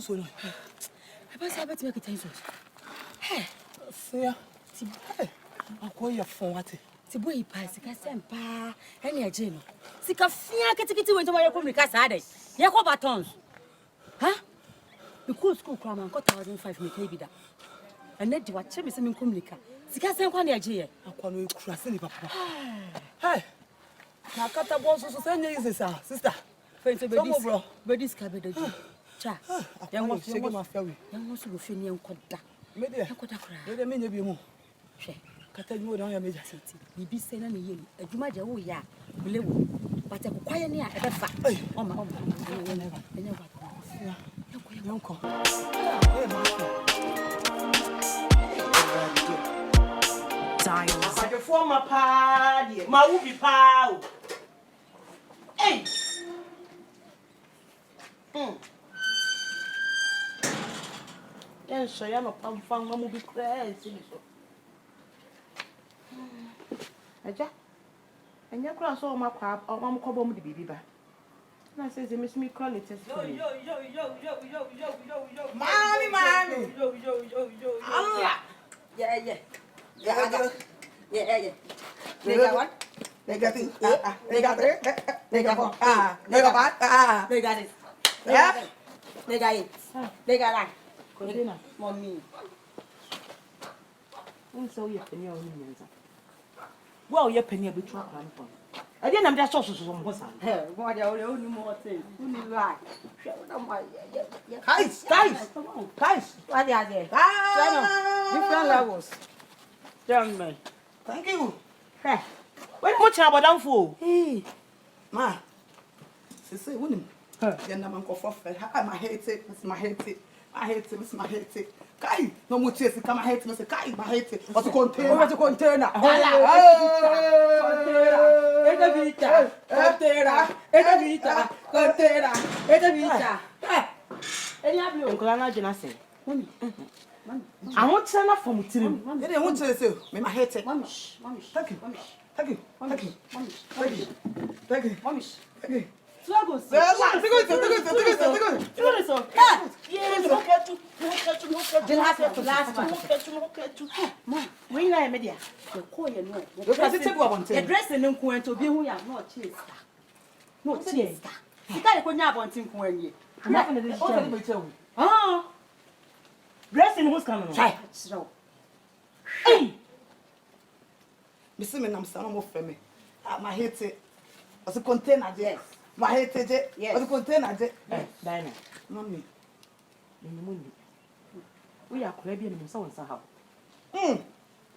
so no. I pass about to make it tension. Hey, Say, I call your phone what? The boy pass, Cassampa, any a gin. Sika Fia Kitty went to my Republic Casade. Yako batons. Huh? The cool school cram and got 1,500 maybe that. And then you watch me some communica. Sika San Quania G. I call you Crasini, Papa. Hey, AKATA boss was saying, sister. Bro, but this cabbage. Cha, young was shaking my ferry. Young was to finish and cut that. Maybe I could have cried. Let me be more. Catalonia don't have major city. You be saying any year. A Jumaja, oh, yeah, below. But a quiet near a fat. Oh, my uncle. Like a former party, my whoopie pow. Hey! Yes, I am a pump from one movie crazy. Aja, and your class all my crap, or one cobble with the baby back. And I says, Miss Me call it. Mommy. Yeah. They got what? They got it. They got it. They got what? They got what? They got it. Yeah. They got it. They got that. Mommy. And so you're penny on me. Well, you're penny a bit trap. I didn't have just some was on her. Why are the only more things? Who like? Guys, what are they? Different levels. Young man. Thank you. Hey, what much about down for? Hey, ma. Say, woman. Then I'm going for I hate it. It's my hate it. I hate it. It's my hate it. Kai, no more chase. Come, I hate it. Say, Kai, I hate it. What's a container? What's a container? I want to enough from Tim. They don't want to say, me, I hate it. Mamish. Thank you. Thank you. Thank you. Thank you. Mamish. Thank you. Slugos. Dressing who's coming? Hey! Miss me, I'm standing up for me. My hate it. As a container, yes. My hate it, yes. As a container, Diana. Mommy. We are Caribbean and so on, somehow.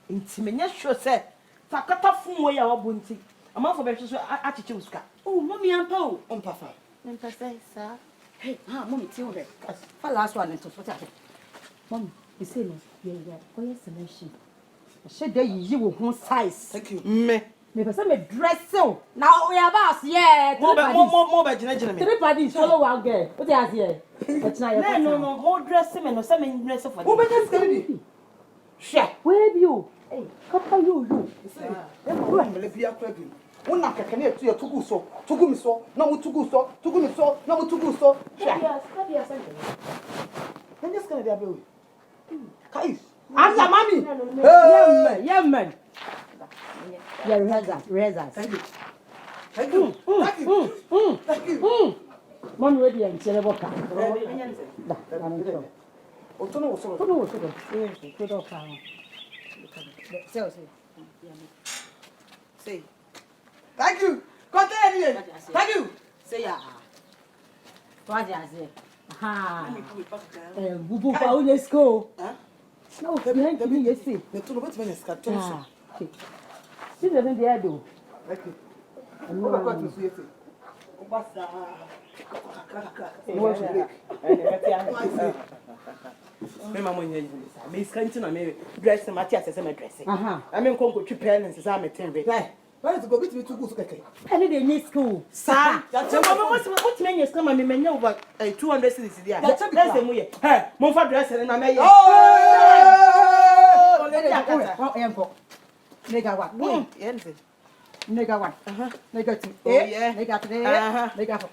Intimate, sure said. Takata from where you are bunting. A month of extra attitudes. Oh, Mommy and Paul. On Papa. And I say, sir. Hey, Mommy, tell me. For last one, and to put up. Mom, you say no. Yeah. Quiet selection. I said that you will one size. Thank you. Me person me dress so. Now we are boss. Yeah. More by gentlemen. 3 parties. Follow one girl. What you here? But now no. More dressing and no some dress for. Who better say? Share. Where be you? Hey, what are you? Say. Go and let be a crab. One na kekene etu ya tugu so. Tugu mi so. Na mu tugu so. Tugu mi so. Na mu tugu so. Share. Yes. Then just gonna be a boy. Guys, answer mommy. Yeah, man. Yeah, rehearsals. Thank you. Thank you. Thank you. Thank you. Mom ready and say about that. Otono Say, say. Thank you. Continue. Thank you. say ya. What you say? Ha. Bubu pa UNESCO. No, behind me you see. Me to no bet me ska to so. See the thing there do. Thank you. No ba kwatu so yefe. Obasa. No want to break. Me mama nya yi sa. Me ska ntina me dress ma ti asese me dress. I mean kon ko twi parents say me ten be. Why to go bit me to go so keke. Any dey need school. Sa. So mama what me nya ska ma me menya over 200 cedis there. Dress dem ye. Hey, mo fa dress na me ye. Oh! Nigga what? Nigga one. Nigga two. Yeah. Nigga three. Nigga four.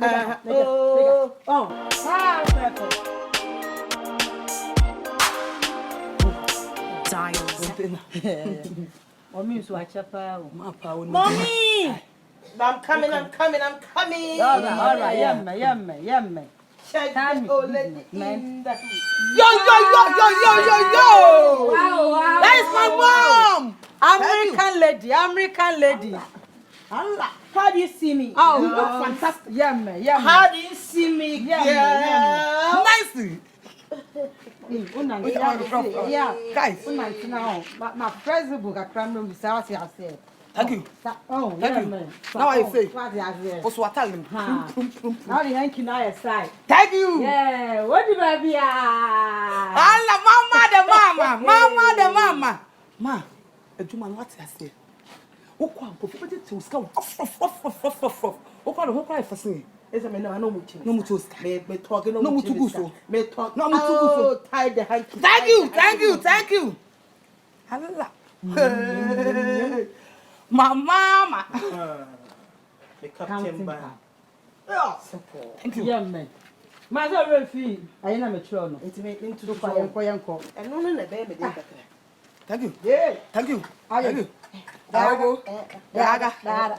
Nigga. Oh. Mommy is watch up. Mommy! I'm coming. All right. Yummy. Time. Yo. Wow. That is my mom. American lady. Allah. How do you see me? Oh, you look fantastic. Yummy. How do you see me? Yummy. Nicely. Yeah. Guys. My Facebook at Cramron Bisas, I said. Thank you. Oh, Thank you. Now I say. What's what I him? Now the hanky now aside. Thank you. Yeah, what did I be? Allah, mama the mama. Ma, eduma what I say. Okwa mpofu pete to ska. Okwa no kwa ifase. Esa me no muchi. No muchi ska. Me talk no muchi gusto. Me talk. No muchi gusto. Tie the hanky. Thank you. Allah. My mama. The captain ba. Yeah. Thank you. Yeah, man. My daughter fee. I na mature no. Intimate into the fire yanko. And no na be me dey kakra. Thank you. Yeah. Thank you. Thank you. Gaga. Gaga.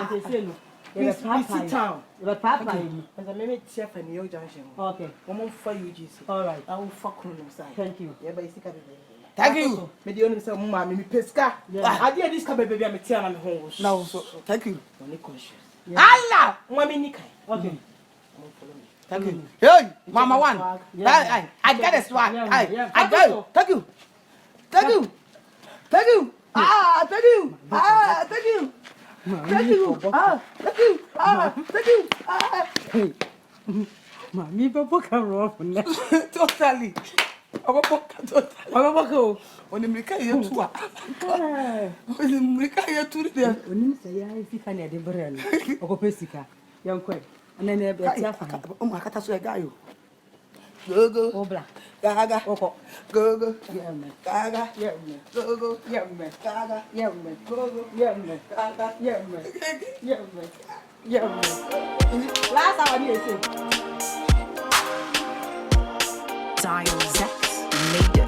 They say no. This town. The papa. As I made chef and your junction. Okay. One for UGC. All right. I will fuck on them side. Thank you. Yeah, but it's thank you. Me the only say mama me pesca. I did this come baby me tia na me home. Now so thank you. Only conscious. Allah, mama ni kai. Okay. Thank you. Hey, mama one. I get a swag. I got it. Thank you. Thank you. Thank you. Thank you. Thank you. Thank you. Thank you. Thank you. Hey. Mami papa can roll for that. Totally. Ababako. Onimrika yetu a. Onimrika yetu there. Onim say ya fika na de brel. Okopesika. Yankwe. Nene be tia fa. Akata so ega yo. Go. Obla. Gaga. Oko. Go. Yeah man. Gaga. Yeah man. Go. Yeah man. Gaga. Yeah man. Go. Yeah man. Gaga. Yeah man. Yeah man. Yeah man. Last hour you say. Dial Zex made it.